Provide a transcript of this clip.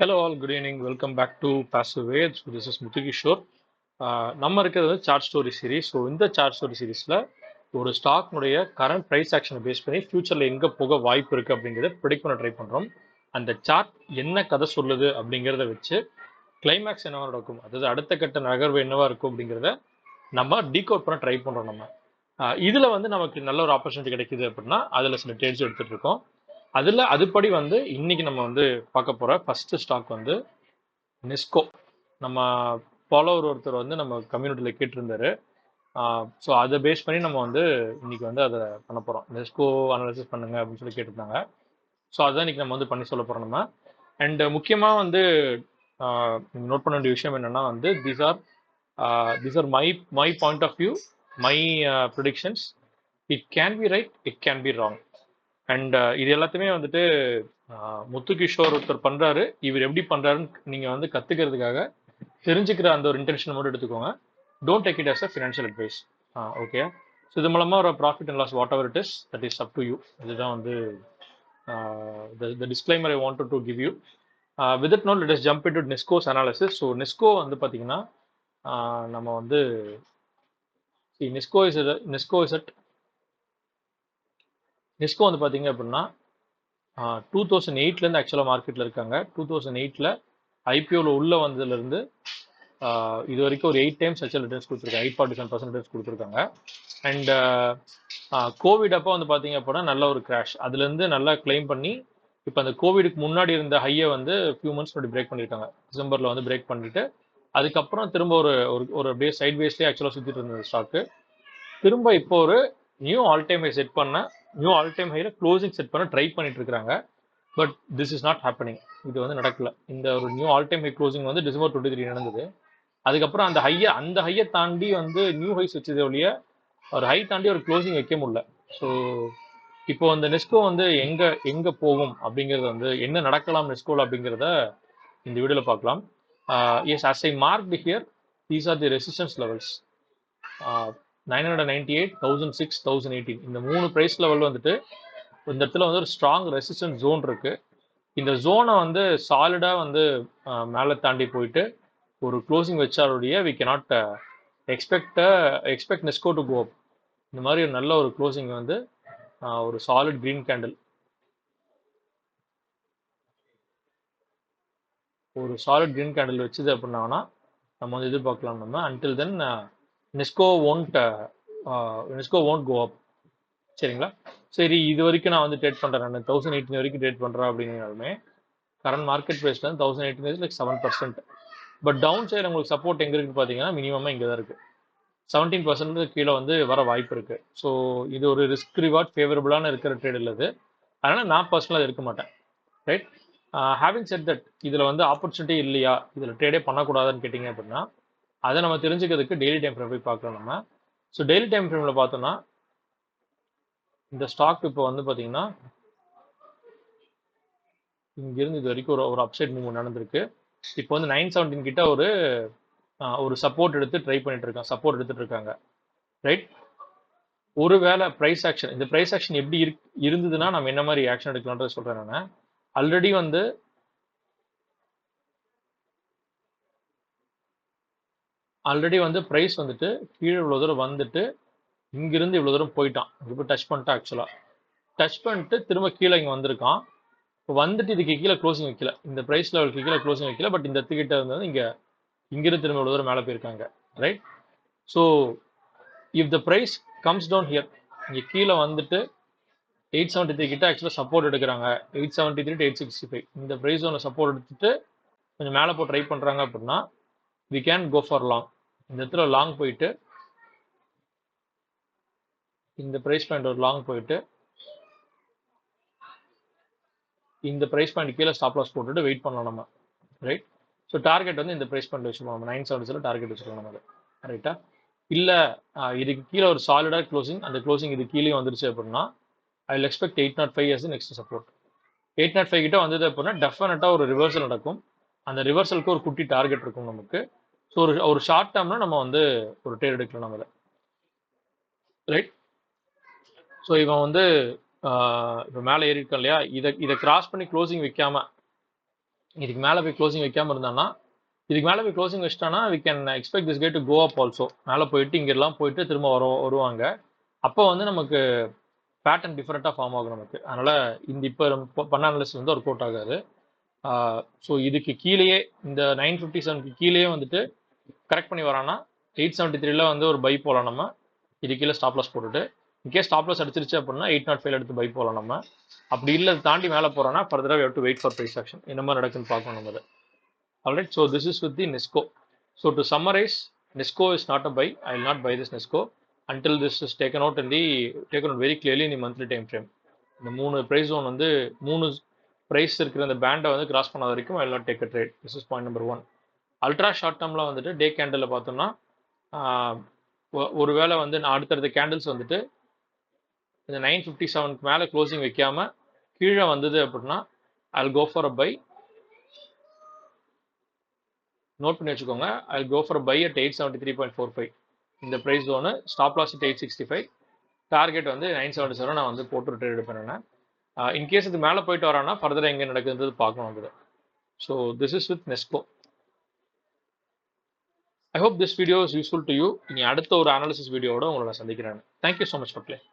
Hello all, good evening. Welcome back to Passive Wage. So this is Muthukishore. நம்ம இருக்கிறது chart story series. So இந்த chart story சீரிஸில் ஒரு ஸ்டாக்னுடைய current price ஆக்ஷனை base பண்ணி ஃபியூச்சரில் எங்கே போக வாய்ப்பு இருக்குது அப்படிங்கிறத ப்ரிடிக்ட் பண்ண ட்ரை பண்ணுறோம். அந்த சார்ட் என்ன கதை சொல்லுது அப்படிங்கிறத வச்சு கிளைமேக்ஸ் என்னவா நடக்கும், அதாவது அடுத்த கட்ட நகர்வு என்னவா இருக்கும் அப்படிங்கிறத நம்ம டீகோட் பண்ண ட்ரை பண்ணுறோம். நம்ம இதில் வந்து நமக்கு நல்ல ஒரு ஆப்பர்ச்சுனிட்டி கிடைக்குது அப்படின்னா அதில் சில ட்ரேட்ஸ் எடுத்துகிட்டு இருக்கோம். அதுபடி வந்து இன்னைக்கு நம்ம வந்து பார்க்க போற ஃபர்ஸ்ட் ஸ்டாக் வந்து நெஸ்கோ. நம்ம ஃபாலோவர் ஒருத்தர் வந்து நம்ம கம்யூனிட்டியில் கேட்டிருந்தாரு. ஸோ அதை பேஸ் பண்ணி நம்ம வந்து இன்னைக்கு வந்து அதை பண்ண போறோம். நெஸ்கோ அனாலிசிஸ் பண்ணுங்க அப்படின்னு சொல்லி கேட்டிருந்தாங்க. ஸோ அதுதான் இன்னைக்கு நம்ம வந்து பண்ணி சொல்ல போறோம் நம்ம. அண்ட் முக்கியமாக வந்து நோட் பண்ண வேண்டிய விஷயம் என்னன்னா வந்து these are my point of view, my predictions. It can be right, it can be wrong. And இது எல்லாத்தையுமே வந்துட்டு முத்துகிஷோர் ஒருத்தர் பண்றாரு. இவர் எப்படி பண்றாருன்னு நீங்க வந்து கத்துக்கிறதுக்காக தெரிஞ்சுக்கிற அந்த ஒரு இன்டென்ஷன் மட்டும் எடுத்துக்கோங்க. Don't take it as a financial advice. Okay. So இது மூலமா ஒரு profit and loss whatever it is, that is up to you. இதுதான் வந்து the disclaimer I wanted to give you. With that note, let us jump into Nesco's analysis. So Nesco வந்து பாத்தீங்கன்னா நம்ம வந்து Nesco வந்து பாத்தீங்க அப்படின்னா 2008லேருந்து ஆக்சுவலாக மார்க்கெட்டில் இருக்காங்க. 2008ல் ஐபிஓவில் உள்ள வந்ததுலேருந்து இது வரைக்கும் ஒரு 8 டைம்ஸ் ஆக்சுவல் ரிட்டர்ன்ஸ் கொடுத்துருக்காங்க. 847% ரிட்டர்ன்ஸ் கொடுத்துருக்காங்க. அண்ட் கோவிட் அப்போ வந்து பார்த்தீங்க அப்படின்னா நல்ல ஒரு கிராஷ், அதுலேருந்து நல்லா கிளைம் பண்ணி இப்போ அந்த கோவிடுக்கு முன்னாடி இருந்த ஹையை வந்து ஃபியூ மந்த்ஸ் முன்னாடி பிரேக் பண்ணியிருக்காங்க. டிசம்பரில் வந்து பிரேக் பண்ணிட்டு அதுக்கப்புறம் திரும்ப ஒரு ஒரு அப்படியே சைட் வேஸ்லேயே ஆக்சுவலாக சுற்றிட்டு இருந்த ஸ்டாக்கு திரும்ப இப்போ ஒரு new all time high set பண்ண, நியூ ஆல் டைம் ஹைல க்ளோசிங் செட் பண்ண ட்ரை பண்ணிட்டு இருக்காங்க. But this is not happening. இது வந்து நடக்கல. இந்த ஒரு new all time high closing வந்து டிசம்பர் 23 நடந்தது. அதுக்கப்புறம் அந்த ஹையை தாண்டி வந்து நியூ ஹைஸ் வச்சதே ஒழிய ஒரு ஹை தாண்டி ஒரு க்ளோசிங் வைக்க முடியல. ஸோ இப்போ அந்த நெஸ்கோ வந்து எங்க போகும் அப்படிங்கிறது வந்து என்ன நடக்கலாம் நெஸ்கோல அப்படிங்கிறத இந்த வீடியோல பார்க்கலாம். Yes, as I marked here, these are the resistance levels. 998, 1006, 1018 இந்த 3 பிரைஸ் லெவல் வந்துட்டு இந்த இடத்துல வந்து ஒரு ஸ்ட்ராங் ரெசிஸ்டன்ஸ் ஜோன் இருக்கு. இந்த ஜோனை வந்து சாலிடா வந்து மேலே தாண்டி போயிட்டு ஒரு க்ளோசிங் வச்சாலுடைய we cannot expect Nesco to go up. இந்த மாதிரி ஒரு நல்ல ஒரு க்ளோசிங் வந்து ஒரு சாலிட் கிரீன் கேண்டில், ஒரு சாலிட் கிரீன் கேண்டில் வச்சுது அப்படின்னா நம்ம வந்து எதிர்பார்க்கலாம். நம்ம அன்டில் தென் நெஸ்கோ won't கோ அப். சரிங்களா? சரி, இது வரைக்கும் நான் வந்து ட்ரேட் பண்றேன், நான் 1018 வரைக்கும் ட்ரேட் பண்றேன் அப்படின்னாலுமே கரண்ட் மார்க்கெட் பிரைஸ்ல 1018 லைக் 7%. பட் டவுன் சைடு உங்களுக்கு சப்போர்ட் எங்க இருக்குன்னு பாத்தீங்கன்னா மினிமமா இங்க தான் இருக்கு. 17% கீழே வந்து வர வாய்ப்பு இருக்கு. ஸோ இது ஒரு ரிஸ்க் ரிவார்ட் ஃபேவரபிளான இருக்கிற ட்ரேட் இல்லை. அதனால நான் பர்சனலாக இருக்க மாட்டேன். ரைட். ஹேவிங் செட் தட், இதுல வந்து ஆப்பர்ச்சுனிட்டி இல்லையா, இதுல ட்ரேடே பண்ணக்கூடாதுன்னு கேட்டீங்க அப்படின்னா அதை நம்ம தெரிஞ்சுக்கிறதுக்கு டெய்லி டைம் ஃப்ரேம் போய் பார்க்கலாம் நம்ம. ஸோ டெய்லி டைம் ஃப்ரேம்ல பார்த்தோம்னா இந்த ஸ்டாக் இப்போ வந்து பாத்தீங்கன்னா இங்கிருந்து இது வரைக்கும் ஒரு அப்சைட் மூவ்மெண்ட் நடந்திருக்கு. இப்போ வந்து 917 கிட்ட ஒரு சப்போர்ட் எடுத்து ட்ரை பண்ணிட்டு இருக்காங்க, சப்போர்ட் எடுத்துட்டு இருக்காங்க. ரைட். ஒருவேளை பிரைஸ் ஆக்ஷன், இந்த பிரைஸ் ஆக்ஷன் எப்படி இருந்ததுன்னா நம்ம என்ன மாதிரி ஆக்ஷன் எடுக்கலாம்ன்றத சொல்றேன் நான். ஆல்ரெடி வந்து பிரைஸ் வந்துட்டு கீழே இவ்வளவு தூரம் வந்துட்டு இங்கிருந்து இவ்வளவு தூரம் போயிட்டான். இப்போ டச் பண்ணிட்டான். ஆக்சுவலா டச் பண்ணிட்டு திரும்ப கீழே இங்க வந்திருக்கான். வந்துட்டு இதுக்கு கீழே க்ளோசிங் வைக்கல, இந்த பிரைஸ் லெவலுக்கு கீழே க்ளோசிங் வைக்கல. பட் இந்த இடத்துக்கிட்ட வந்து இங்கிருந்து திரும்ப இவ்வளவு தூரம் மேலே போயிருக்காங்க. Right. So if the price comes down here, இங்க கீழே வந்துட்டு 873 கிட்ட ஆக்சுவலாக சப்போர்ட் எடுக்கிறாங்க. 873 to 865 இந்த பிரைஸ் ஒன்று சப்போர்ட் எடுத்துட்டு கொஞ்சம் மேலே போய் ட்ரை பண்றாங்க அப்படின்னா we can go for long. இந்த இடத்துல லாங் போயிட்டு இந்த பிரைஸ் பாயிண்ட் ஒரு லாங் போயிட்டு இந்த பிரைஸ் பாயிண்ட் கீழே ஸ்டாப் லாஸ் போட்டுட்டு வெயிட் பண்ணலாம் நம்ம. ரைட். ஸோ டார்கெட் வந்து இந்த பிரைஸ் பாயிண்ட் வச்சுக்கோம் நம்ம. 970 டார்கெட் வச்சுக்கலாம் நம்ம. ரைட்டா? இல்ல இதுக்கு கீழே ஒரு சாலிடா க்ளோசிங், அந்த க்ளோசிங் இது கீழே வந்துருச்சு அப்படின்னா I will expect 805 as next support. 805 கிட்ட வந்தது அப்படின்னா டெஃபினட்டா ஒரு ரிவர்சல் நடக்கும். அந்த ரிவர்சலுக்கு ஒரு குட்டி டார்கெட் இருக்கும் நமக்கு. ஸோ ஒரு ஷார்ட் டேர்ம்னா நம்ம வந்து ஒரு ட்ரேட் எடுக்கலாம் நம்ம. ரைட். ஸோ இவன் வந்து இப்போ மேலே ஏறி இருக்கான் இல்லையா, இதை கிராஸ் பண்ணி க்ளோசிங் வைக்காம இதுக்கு மேலே போய் க்ளோசிங் வைக்காமல் இருந்தான்னா, இதுக்கு மேலே போய் க்ளோசிங் வச்சிட்டானா வி கேன் எக்ஸ்பெக்ட் திஸ் கே டு கோ அப் ஆல்சோ. மேலே போயிட்டு இங்கெல்லாம் போயிட்டு திரும்ப வருவாங்க. அப்போ வந்து நமக்கு பேட்டர்ன் டிஃப்ரெண்ட்டாக ஃபார்ம் ஆகும் நமக்கு. அதனால் இந்த இப்போ பண்ண அனாலிசிஸ் வந்து ஒர்க் அவுட் ஆகாது. ஸோ இதுக்கு கீழேயே இந்த 957க்கு கீழேயே வந்துட்டு கரெக்ட் பண்ணி வரான்னா 873ல வந்து ஒரு பை போகலாம் நம்ம. இது கீழே ஸ்டாப் லாஸ் போட்டுட்டு இன்கேஸ் ஸ்டாப் லாஸ் அடிச்சிருச்சு அப்படின்னா 805 எடுத்து பை போகலாம் நம்ம. அப்படி இல்லை தாண்டி மேலே போகிறோன்னா ஃபர்தராக to wait for price action. என்ன மாதிரி நடக்குன்னு பார்க்கணும் நம்ம அதை. Alright, so this is with the Nesco. So to summarise, Nesco is not a buy. I will not buy this Nesco until this is taken out very clearly in the monthly time frame. இந்த 3 price zone வந்து 3 price இருக்கிற அந்த பேண்டை வந்து cross பண்ணாத வரைக்கும் I will not take a trade. This is point number 1. Ultra short டேர்மில் வந்துட்டு டே கேண்டலில் பார்த்தோம்னா ஒருவேளை வந்து நான் அடுத்தடுத்த கேண்டில்ஸ் வந்துட்டு இந்த 957க்கு மேலே க்ளோசிங் வைக்காம கீழே வந்தது அப்படின்னா I will go for a buy. Note பண்ணி வச்சுக்கோங்க, I will go for a buy at 873.45. இந்த price zone. Stop loss at 865. Target வந்து 977 நான் வந்து போட்டு ட்ரேட் பண்ணேன். இன்கேஸ் இது மேலே போயிட்டு வரான்னா ஃபர்தராக எங்கே நடக்குதுன்றது பார்க்கணும் அது. So this is with Nesco. I hope this video is useful to you. இனி அடுத்த ஒரு அனாலிசிஸ் வீடியோவோட உங்களை நான் சந்திக்கிறேன். Thank you so much for playing.